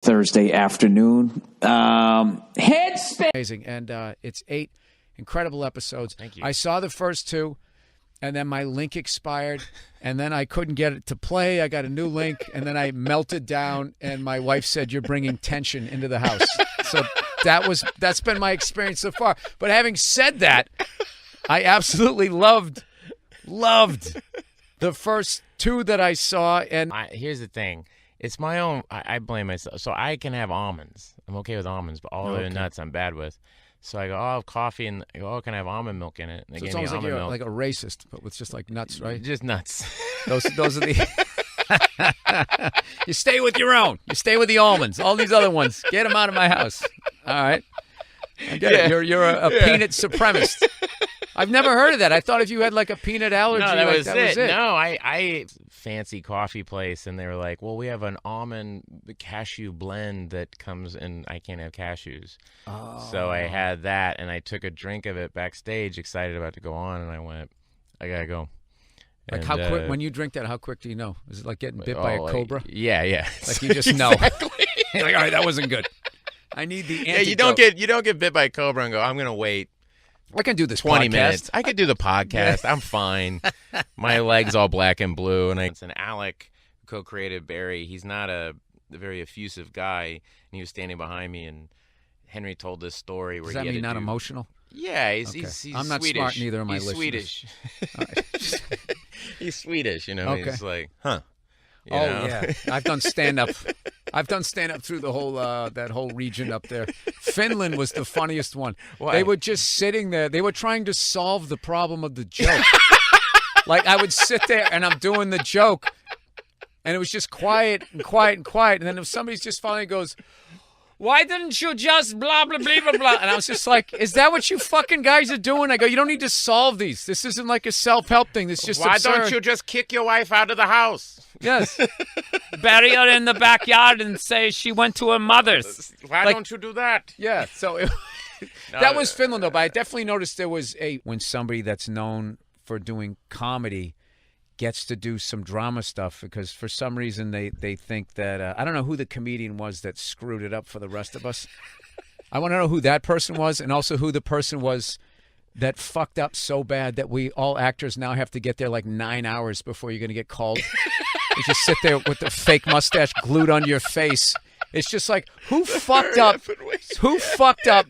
Thursday afternoon. Headspace. Amazing. And it's 8 incredible episodes. Thank you. I saw the first 2, and then my link expired, and then I couldn't get it to play. I got a new link, and then I melted down, and my wife said, "You're bringing tension into the house." So that's been my experience so far. But having said that, I absolutely loved the first 2 that I saw. And here's the thing. It's my own. I blame myself. So I can have almonds. I'm okay with almonds, but all the nuts I'm bad with. So I go, I'll have coffee, and I go, can I have almond milk in it? And they so gave it's me almost like almond you're milk. like a racist, but with just like nuts, right? Just nuts. Those are the. You stay with your own. You stay with the almonds. All these other ones, get them out of my house. All right. I get it. You're a peanut supremacist. I've never heard of that. I thought if you had like a peanut allergy, No, that like, was it. No, I fancy coffee place, and they were like, well, we have an almond cashew blend that comes in. I can't have cashews. Oh. So I had that, and I took a drink of it backstage, excited about to go on, and I went, I got to go. Like, and, how quick, when you drink that, how quick do you know? Is it like getting bit by a cobra? Yeah. Like you just know. You're like, all right, that wasn't good. I need the antidote. Yeah, you don't get bit by a cobra and go, I'm going to wait. I can do this 20 podcast. minutes. I could do the podcast. I'm fine. My leg's all black and blue. And it's an Alec who co-created Barry. He's not a very effusive guy. And he was standing behind me, and Henry told this story where Does that mean not emotional? Yeah, he's I'm not Swedish. smart, neither am I. He's listeners. Swedish. He's Swedish, you know. Okay. He's like, huh. You oh know? Yeah, I've done stand up. I've done stand up through the whole that whole region up there. Finland was the funniest one. Why? They were just sitting there. They were trying to solve the problem of the joke. Like I would sit there and I'm doing the joke, and it was just quiet and quiet and quiet. And then if somebody just finally goes, "Why didn't you just blah, blah, blah, blah, blah?" And I was just like, is that what you fucking guys are doing? I go, you don't need to solve these. This isn't like a self-help thing. This is just Why absurd. don't you just kick your wife out of the house? Yes. Bury her in the backyard and say she went to her mother's. Why don't you do that? Yeah, so that was Finland, though. But I definitely noticed there was when somebody that's known for doing comedy gets to do some drama stuff, because for some reason they think that I don't know who the comedian was that screwed it up for the rest of us. I want to know who that person was, and also who the person was that fucked up so bad that we all actors now have to get there like 9 hours before you're going to get called. You just sit there with the fake mustache glued on your face. It's just like, who fucked up? Who fucked up?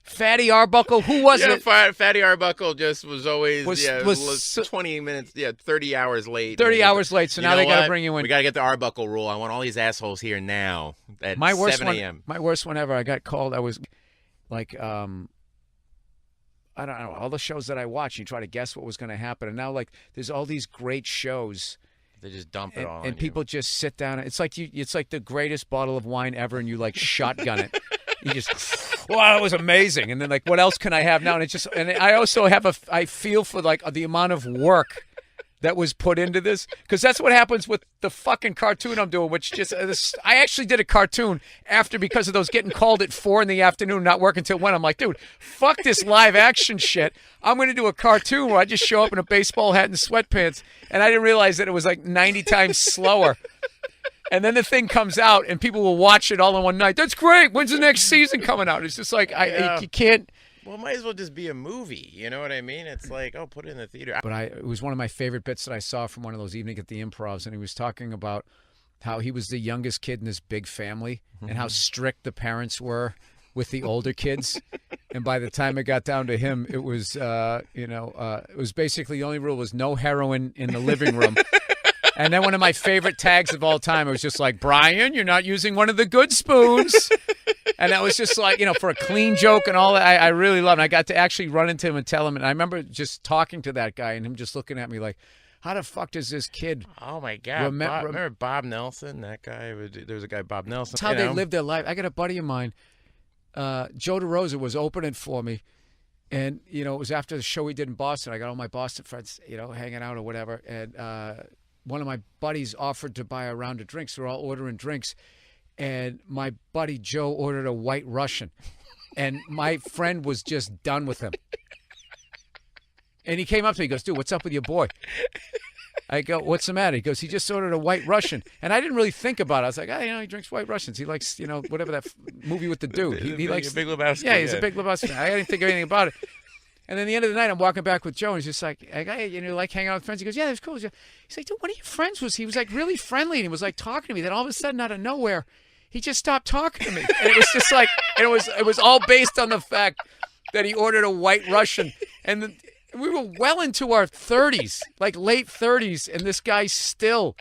Fatty Arbuckle? Who was it? Fatty Arbuckle just was always was 20 minutes, 30 hours late. 30 hours late, so now they got to bring you in. We got to get the Arbuckle rule. I want all these assholes here now at 7 a.m. My worst one ever, I got called. I was like, I don't know, all the shows that I watch, you try to guess what was going to happen. And now, like, there's all these great shows. They just dump it all on and people you. just sit down. It's like the greatest bottle of wine ever, and you, like, shotgun it. You just, wow, that was amazing. And then, like, what else can I have now? And it's just, and I also I feel for, like, the amount of work that was put into this, because that's what happens with the fucking cartoon I'm doing, which just, I actually did a cartoon because of those getting called at 4 p.m, not working till 1. I'm like, dude, fuck this live action shit. I'm going to do a cartoon where I just show up in a baseball hat and sweatpants, and I didn't realize that it was like 90 times slower. And then the thing comes out, and people will watch it all in one night. That's great. When's the next season coming out? It's just like, you can't. Well, it might as well just be a movie. You know what I mean? It's like, oh, put it in the theater. But it was one of my favorite bits that I saw from one of those evenings at the Improvs, and he was talking about how he was the youngest kid in this big family and how strict the parents were with the older kids. And by the time it got down to him, it was, it was basically the only rule was no heroin in the living room. And then one of my favorite tags of all time, it was just like, Brian, you're not using one of the good spoons. And that was just like, for a clean joke and all that. I really loved it. I got to actually run into him and tell him. And I remember just talking to that guy and him just looking at me like, how the fuck does this kid... Oh, my God. Remember Bob Nelson? That guy? There was a guy, Bob Nelson. That's how they lived their life. I got a buddy of mine, Joe DeRosa, was opening for me. And, it was after the show we did in Boston. I got all my Boston friends, hanging out or whatever. And one of my buddies offered to buy a round of drinks. We're all ordering drinks. And my buddy Joe ordered a White Russian. And my friend was just done with him. And he came up to me, he goes, dude, what's up with your boy? I go, what's the matter? He goes, he just ordered a White Russian. And I didn't really think about it. I was like, he drinks White Russians. He likes, whatever that movie with the dude. He likes Big Lebowski. Yeah, he's a Big Lebowski fan. I didn't think of anything about it. And then the end of the night, I'm walking back with Joe, and he's just like, like hanging out with friends. He goes, yeah, that's cool. He's like, dude, one of your friends he was like really friendly, and he was like talking to me. Then all of a sudden, out of nowhere, he just stopped talking to me. And it was just like, and it was all based on the fact that he ordered a White Russian. And we were well into our 30s, like late 30s, and this guy still,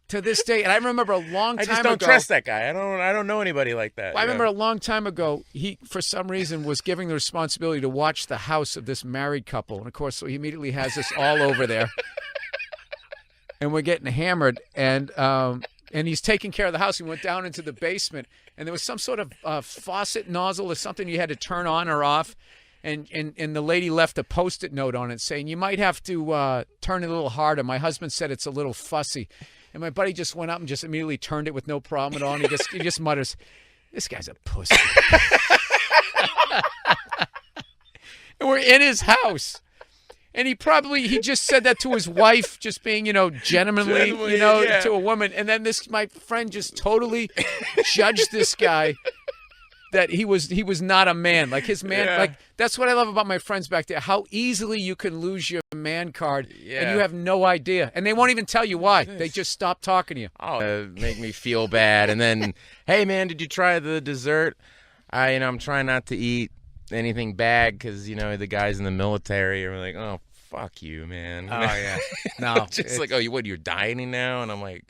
to this day, and I remember a long time ago. I just don't trust that guy. I don't know anybody like that. I remember a long time ago, he, for some reason, was giving the responsibility to watch the house of this married couple. And, of course, so he immediately has us all over there. And we're getting hammered, and he's taking care of the house. We went down into the basement, and there was some sort of faucet nozzle or something you had to turn on or off. And the lady left a Post-it note on it saying, you might have to turn it a little harder. My husband said it's a little fussy. And my buddy just went up and just immediately turned it with no problem at all. And he just mutters, this guy's a pussy. And we're in his house. And he just said that to his wife, just being, gentlemanly, to a woman. And then my friend just totally judged this guy that he was not a man. Like his man, like that's what I love about my friends back there. How easily you can lose your man card and you have no idea. And they won't even tell you why. They just stop talking to you. Make me feel bad. And then, hey man, did you try the dessert? I'm trying not to eat anything bad because, the guys in the military are like, oh, fuck you, man. Oh, yeah. No. Just like, you're dieting now? And I'm like,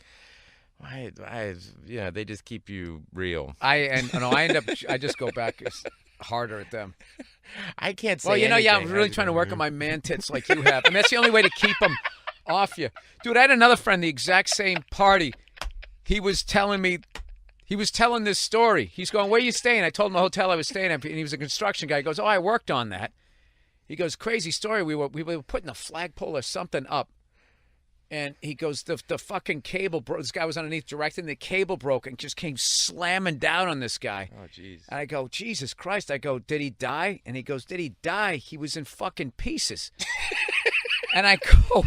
they just keep you real. I just go back harder at them. I can't say I'm really trying to work on my man tits like you have. And that's the only way to keep them off you. Dude, I had another friend, the exact same party. He was telling this story. He's going, where are you staying? I told him the hotel I was staying at, and he was a construction guy. He goes, I worked on that. He goes, crazy story. We were putting a flagpole or something up. And he goes, the fucking cable broke. This guy was underneath directing. The cable broke and just came slamming down on this guy. Oh, jeez. And I go, Jesus Christ. I go, did he die? And he goes, did he die? He was in fucking pieces. And I go,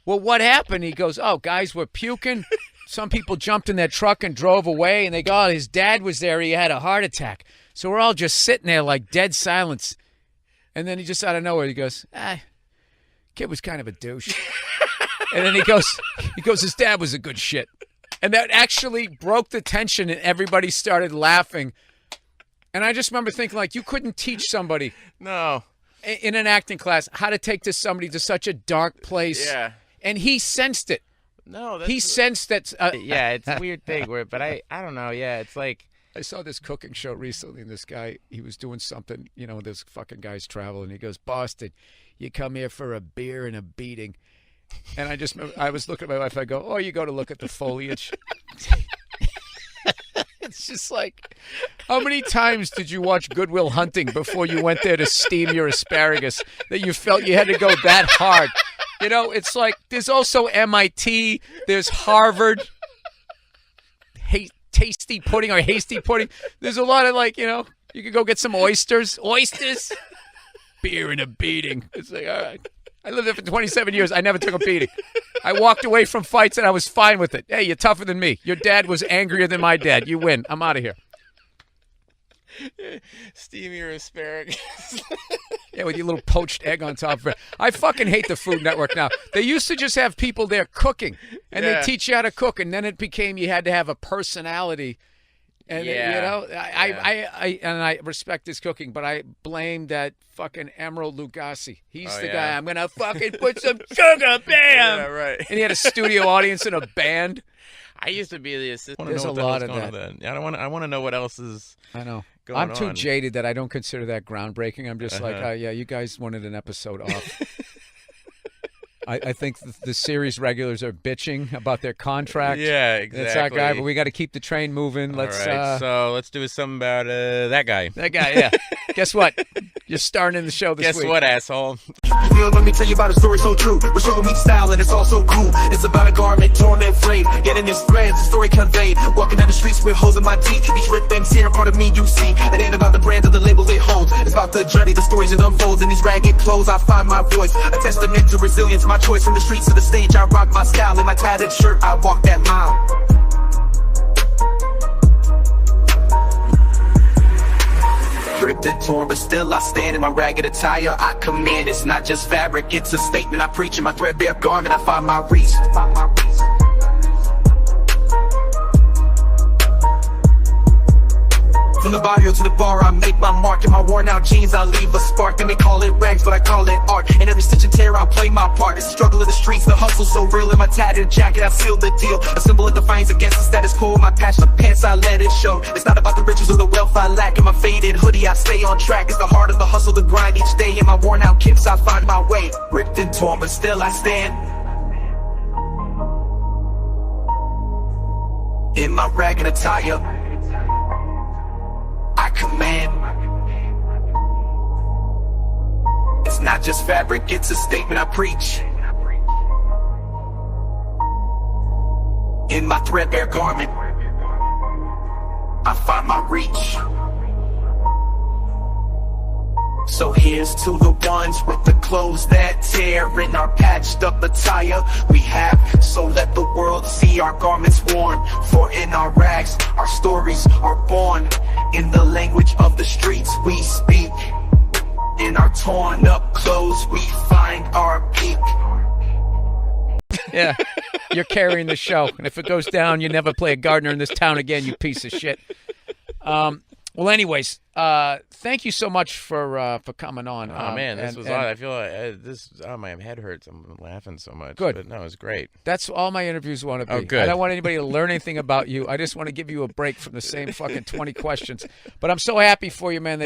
well, what happened? He goes, guys were puking. Some people jumped in their truck and drove away. And they go, his dad was there. He had a heart attack. So we're all just sitting there like dead silence. And then he just out of nowhere, he goes, kid was kind of a douche. And then he goes, his dad was a good shit. And that actually broke the tension, and everybody started laughing. And I just remember thinking, like, you couldn't teach somebody in an acting class how to take somebody to such a dark place. Yeah. And he sensed it. He sensed that. It's a weird thing. But I don't know. Yeah, it's like. I saw this cooking show recently, and this guy, he was doing something, this fucking guy's traveling. He goes, Boston, you come here for a beer and a beating. And I was looking at my wife. I go, you go to look at the foliage. It's just like, how many times did you watch Good Will Hunting before you went there to steam your asparagus that you felt you had to go that hard? It's like, there's also MIT, there's Harvard, tasty pudding or hasty pudding. There's a lot of you could go get some oysters, beer and a beating. It's like, all right. I lived there for 27 years. I never took a beating. I walked away from fights and I was fine with it. Hey, you're tougher than me. Your dad was angrier than my dad. You win. I'm out of here. Steam your asparagus. Yeah, with your little poached egg on top of it. I fucking hate the Food Network now. They used to just have people there cooking, and they teach you how to cook, and then it became you had to have a personality. And I respect his cooking, but I blame that fucking Emerald Lugasi. He's the guy. I'm gonna fucking put some sugar, bam. Yeah, right. And he had a studio audience and a band. I used to be the assistant. There's a lot of that. I want to know what else is. I know. I'm too jaded that I don't consider that groundbreaking. I'm just like, you guys wanted an episode off. I think the series regulars are bitching about their contract. Yeah, exactly. That's our guy, but we got to keep the train moving. Let's. All right, so let's do something about that guy. That guy, yeah. Guess what? You're starring in the show this week. Guess what, asshole? Let me tell you about a story so true. We're showing me style and it's all so cool. It's about a garment torn and frayed. Getting this brand, the story conveyed. Walking down the streets with holes in my teeth. Each red thing's here, part of me you see. It ain't about the brand or the label it holds. It's about the journey, the stories that unfolds. In these ragged clothes, I find my voice. A testament to resilience, my choice. From the streets to the stage, I rock my style. In my tattered shirt, I walk that mile. Ripped and torn, but still I stand in my ragged attire. I command, it's not just fabric, it's a statement I preach. In my threadbare garment, I find my reach. From the barrio to the bar, I make my mark. In my worn out jeans, I leave a spark. They may call it rags, but I call it art. In every stitch and tear, I play my part. It's the struggle of the streets, the hustle so real. In my tattered jacket, I seal the deal. A symbol of defiance against the status quo. My patch, the pants, I let it show. It's not about the riches or the wealth I lack. In my faded hoodie, I stay on track. It's the heart of the hustle, the grind each day. In my worn out kicks, I find my way. Ripped and torn, but still I stand. In my ragged attire, I command. It's not just fabric, it's a statement I preach. In my threadbare garment, I find my reach. So here's to the ones with the clothes that tear. In our patched up attire we have, so let the world see our garments worn. For in our rags, our stories are born. In the language of the streets we speak. In our torn up clothes we find our peak. Yeah, you're carrying the show. And if it goes down, you never play a gardener in this town again, you piece of shit. Well, anyways, thank you so much for coming on. Oh man, this was odd. I feel like my head hurts. I'm laughing so much. Good. But no, it was great. That's all my interviews want to be. Oh, good. I don't want anybody to learn anything about you. I just want to give you a break from the same fucking 20 questions. But I'm so happy for you, man.